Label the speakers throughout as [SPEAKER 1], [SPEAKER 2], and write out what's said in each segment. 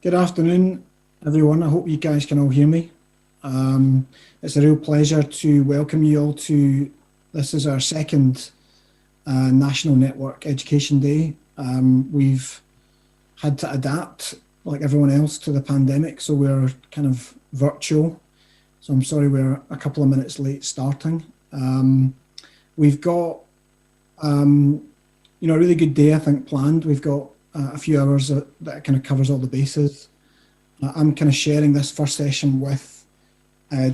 [SPEAKER 1] Good afternoon, everyone. I hope you guys can all hear me. It's a real pleasure to welcome you all to, this is our second National Network Education Day. We've had to adapt, like everyone else, to the pandemic, so we're kind of virtual. So I'm sorry we're a couple of minutes late starting. We've got, a really good day, I think, planned. We've got a few hours that kind of covers all the bases. I'm kind of sharing this first session with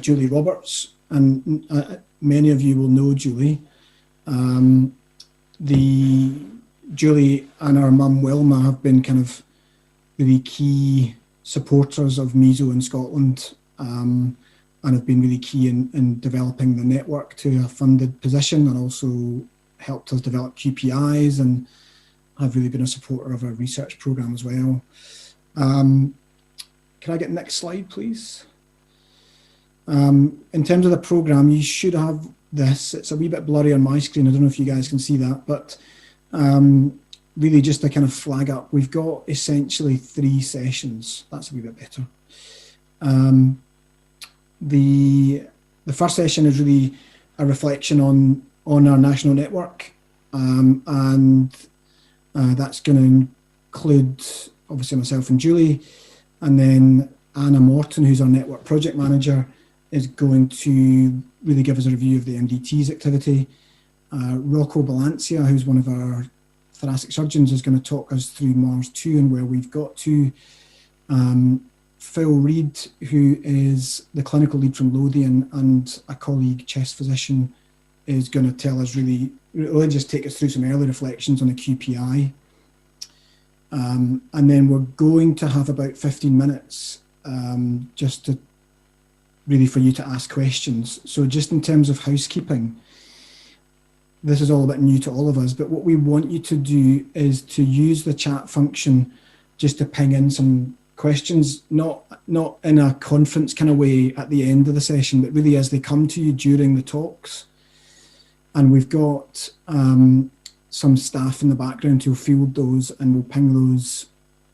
[SPEAKER 1] Julie Roberts, and many of you will know Julie. Julie and our mum Wilma have been kind of really key supporters of Meso in Scotland, and have been really key in developing the network to a funded position, and also helped us develop QPIs, and have really been a supporter of our research programme as well. Can I get the next slide, please? In terms of the programme, you should have this. It's a wee bit blurry on my screen. I don't know if you guys can see that, but really just to kind of flag up, we've got essentially 3 sessions. That's a wee bit better. The first session is really a reflection on our national network, and that's going to include obviously myself and Julie, and then Anna Morton, who's our network project manager, is going to really give us a review of the MDT's activity. Rocco Balancia, who's one of our thoracic surgeons, is going to talk us through Mars 2 and where we've got to. Phil Reid, who is the clinical lead from Lothian and a colleague chest physician, is going to tell us really just take us through some early reflections on the QPI. And then we're going to have about 15 minutes just to really for you to ask questions. So just in terms of housekeeping, this is all a bit new to all of us, but what we want you to do is to use the chat function just to ping in some questions, not in a conference kind of way at the end of the session, but really as they come to you during the talks. And we've got some staff in the background who'll field those, and we'll ping those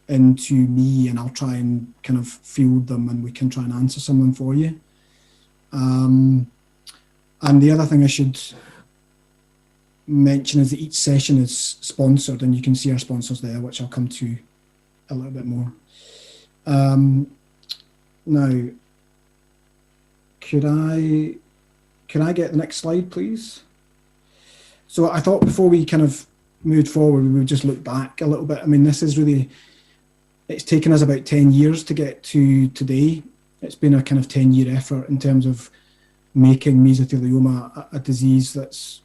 [SPEAKER 1] into me, and I'll try and kind of field them, and we can try and answer some of them for you. And the other thing I should mention is that each session is sponsored, and you can see our sponsors there, which I'll come to a little bit more. Now, could I get the next slide, please? So I thought before we kind of moved forward, we would just look back a little bit. I mean, this is really, it's taken us about 10 years to get to today. It's been a kind of 10-year effort in terms of making mesothelioma a disease that's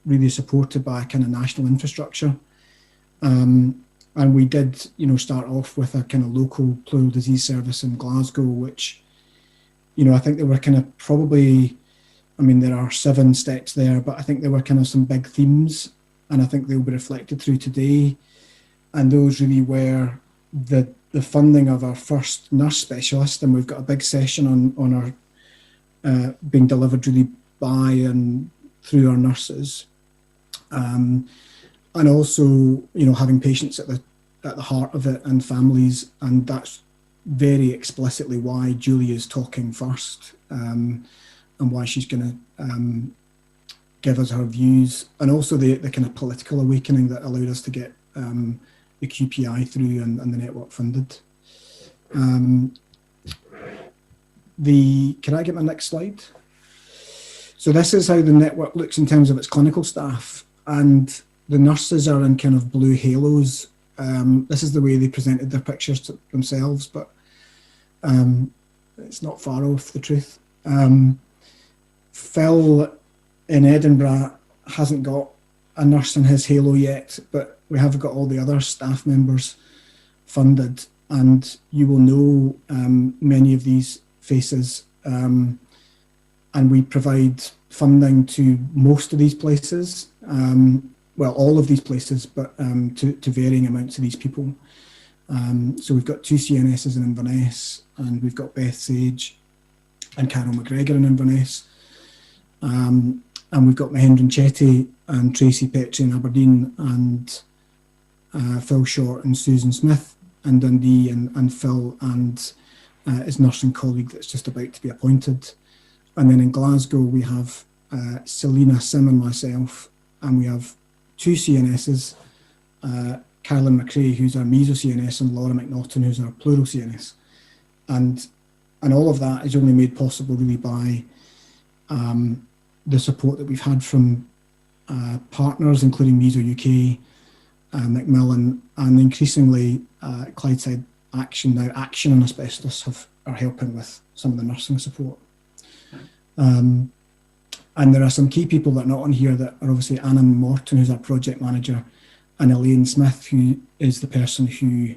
[SPEAKER 1] really supported by a kind of national infrastructure. And we did, start off with a kind of local pleural disease service in Glasgow, which, I think there were kind of probably, there are 7 steps there, but I think there were kind of some big themes, and I think they'll be reflected through today. And those really were the funding of our first nurse specialist, and we've got a big session on our being delivered really by and through our nurses. And also, having patients at the heart of it, and families, and that's very explicitly why Julie is talking first, and why she's going to give us her views, and also the kind of political awakening that allowed us to get the QPI through and the network funded. Can I get my next slide? So this is how the network looks in terms of its clinical staff, and the nurses are in kind of blue halos. This is the way they presented their pictures to themselves, but it's not far off the truth. Phil in Edinburgh hasn't got a nurse in his halo yet, but we have got all the other staff members funded, and you will know many of these faces, and we provide funding to most of these places, well, all of these places, but to varying amounts of these people. So we've got 2 CNSs in Inverness, and we've got Beth Sage and Carol McGregor in Inverness. And we've got Mahendran Chetty and Tracy Petrie in Aberdeen, and Phil Short and Susan Smith in Dundee, and Phil and his nursing colleague that's just about to be appointed. And then in Glasgow, we have Selena Sim and myself, and we have two CNSs, Carolyn McRae, who's our meso CNS, and Laura McNaughton, who's our pleural CNS. And all of that is only made possible really by the support that we've had from partners, including Meso UK, Macmillan, and increasingly Clydeside Action, now Action on Asbestos, are helping with some of the nursing support. And there are some key people that are not on here that are obviously Anna Morton, who's our project manager, and Elaine Smith, who is the person who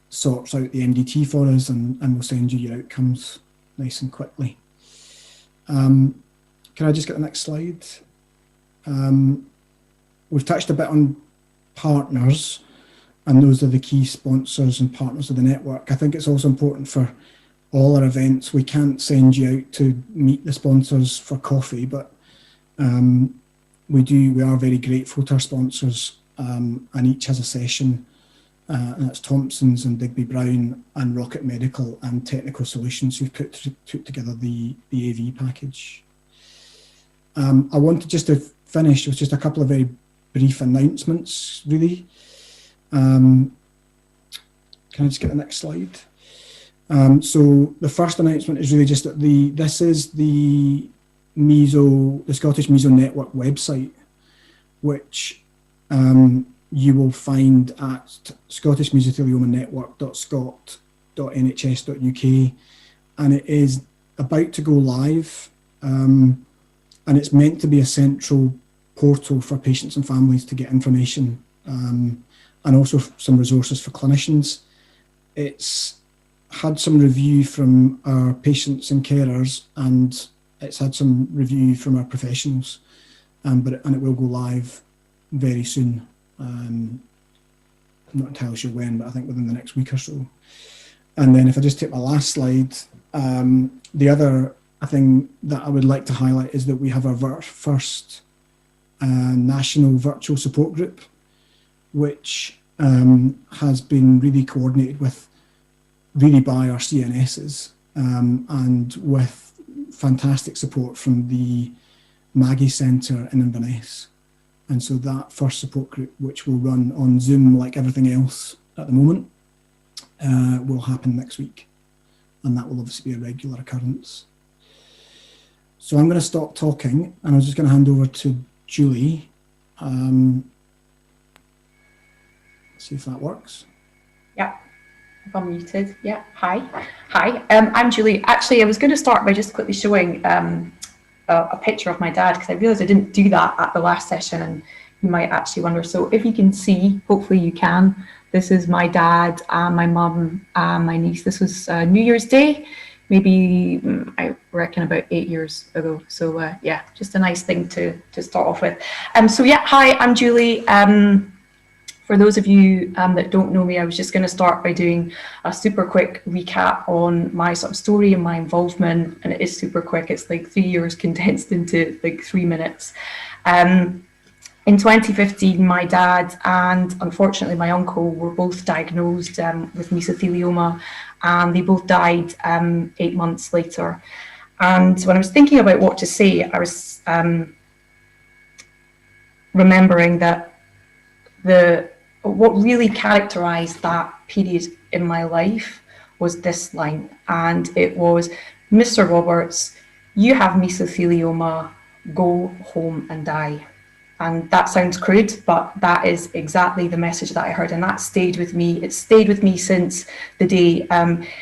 [SPEAKER 1] sorts out the MDT for us and will send you your outcomes nice and quickly. Can I just get the next slide? We've touched a bit on partners, and those are the key sponsors and partners of the network. I think it's also important for all our events. We can't send you out to meet the sponsors for coffee, but we are very grateful to our sponsors, and each has a session, and that's Thompson's and Digby Brown and Rocket Medical and Technical Solutions, who've put together the AV package. I wanted just to finish with just a couple of very brief announcements, really. Can I just get the next slide? So the first announcement is really just that this is the Scottish Meso Network website, which you will find at scottishmesothelioma-network.scot.nhs.uk, and it is about to go live, and it's meant to be a central portal for patients and families to get information, and also some resources for clinicians. It's had some review from our patients and carers, and it's had some review from our professionals, and it will go live very soon. I'm not entirely sure when, but I think within the next week or so. And then if I just take my last slide, the other thing that I would like to highlight is that we have our first national virtual support group, which has been really coordinated by our CNSs, and with fantastic support from the Maggie Centre in Inverness. And so that first support group, which will run on Zoom like everything else at the moment, will happen next week. And that will obviously be a regular occurrence. So I'm going to stop talking, and I'm just going to hand over to Julie. See if that works.
[SPEAKER 2] Yeah, I'm muted. Yeah, hi. I'm Julie. Actually, I was going to start by just quickly showing a picture of my dad, because I realised I didn't do that at the last session, and you might actually wonder. So if you can see, hopefully you can, this is my dad, my mum, my niece. This was New Year's Day, maybe I reckon about 8 years ago. So yeah, just a nice thing to start off with. So yeah, hi, I'm Julie. For those of you that don't know me, I was just going to start by doing a super quick recap on my sort of story and my involvement, and it is super quick. It's like 3 years condensed into like 3 minutes. In 2015, my dad and unfortunately my uncle were both diagnosed with mesothelioma, and they both died 8 months later. And when I was thinking about what to say, I was remembering that what really characterized that period in my life was this line, and it was, "Mr. Roberts, you have mesothelioma, go home and die." And that sounds crude, but that is exactly the message that I heard, and that stayed with me. It stayed with me since the day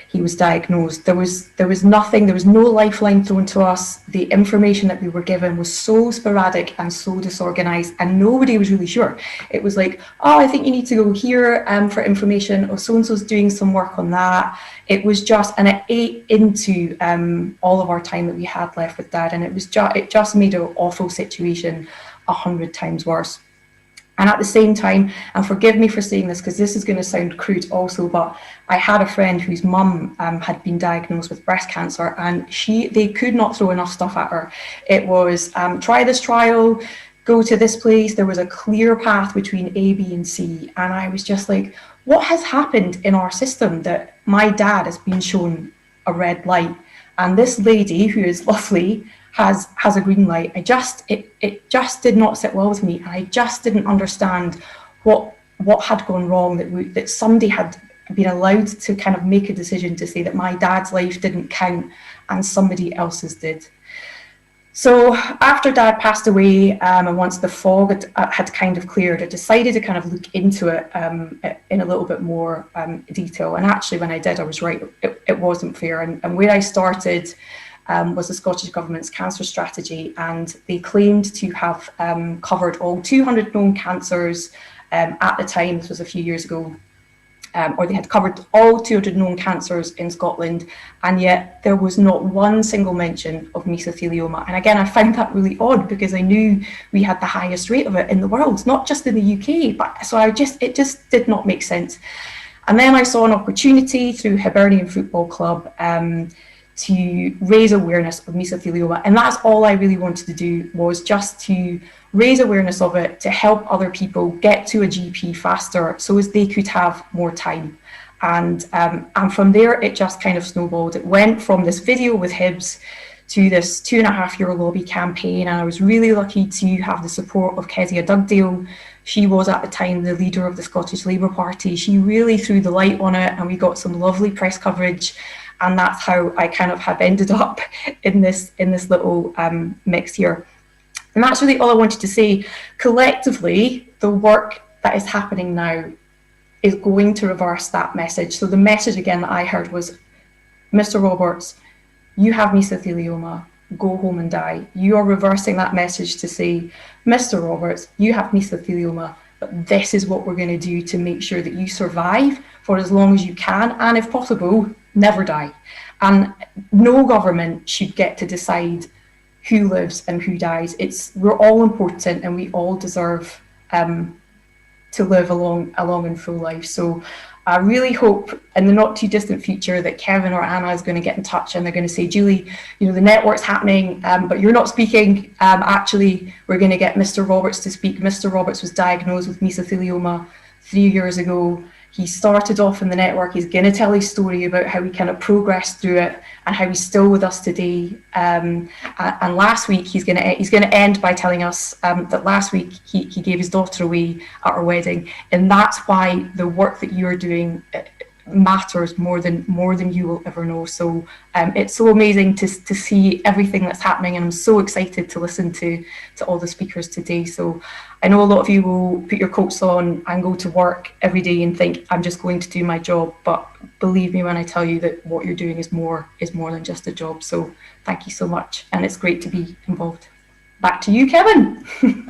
[SPEAKER 2] he was diagnosed. There was nothing, there was no lifeline thrown to us. The information that we were given was so sporadic and so disorganized, and nobody was really sure. It was like, oh, I think you need to go here for information, or so-and-so's doing some work on that. It was just, and it ate into all of our time that we had left with Dad, and it just made an awful situation 100 times worse. And at the same time, and forgive me for saying this because this is going to sound crude also, but I had a friend whose mum had been diagnosed with breast cancer, and they could not throw enough stuff at her. It was try this trial, go to this place. There was a clear path between A, B, and C. And I was just like, what has happened in our system that my dad has been shown a red light? And this lady, who is lovely, has a green light. It just did not sit well with me. And I just didn't understand what had gone wrong, that somebody had been allowed to kind of make a decision to say that my dad's life didn't count and somebody else's did. So after Dad passed away, and once the fog had kind of cleared, I decided to kind of look into it in a little bit more detail. And actually, when I did, I was right. It wasn't fair. And where I started was the Scottish Government's cancer strategy, and they claimed to have covered all 200 known cancers at the time. This was a few years ago. Or they had covered all 200 known cancers in Scotland, and yet there was not one single mention of mesothelioma. And again, I found that really odd, because I knew we had the highest rate of it in the world, not just in the UK. But so it just did not make sense. And then I saw an opportunity through Hibernian Football Club to raise awareness of mesothelioma, and that's all I really wanted to do, was just to raise awareness of it, to help other people get to a GP faster so as they could have more time. And from there, it just kind of snowballed. It went from this video with Hibs to this 2.5-year lobby campaign, and I was really lucky to have the support of Kezia Dugdale. She was at the time the leader of the Scottish Labour Party. She really threw the light on it, and we got some lovely press coverage. And that's how I kind of have ended up in this little mix here. And that's really all I wanted to say. Collectively, the work that is happening now is going to reverse that message. So the message again that I heard was, Mr. Roberts, you have mesothelioma, go home and die. You are reversing that message to say, Mr. Roberts, you have mesothelioma, but this is what we're going to do to make sure that you survive for as long as you can, and if possible, never die. And no government should get to decide who lives and who dies. We're all important, and we all deserve to live a long and full life. So I really hope in the not too distant future that Kevin or Anna is going to get in touch, and they're going to say, Julie, the network's happening, but you're not speaking. Actually, we're going to get Mr. Roberts to speak. Mr. Roberts was diagnosed with mesothelioma 3 years ago. He started off in the network. He's going to tell his story about how he kind of progressed through it and how he's still with us today. And last week, he's going to end by telling us that last week he gave his daughter away at her wedding, and that's why the work that you're doing matters more than you will ever know. So it's so amazing to see everything that's happening, and I'm so excited to listen to all the speakers today. So I know a lot of you will put your coats on and go to work every day and think, I'm just going to do my job, but believe me when I tell you that what you're doing is more than just a job. So thank you so much, and it's great to be involved. Back to you, Kevin.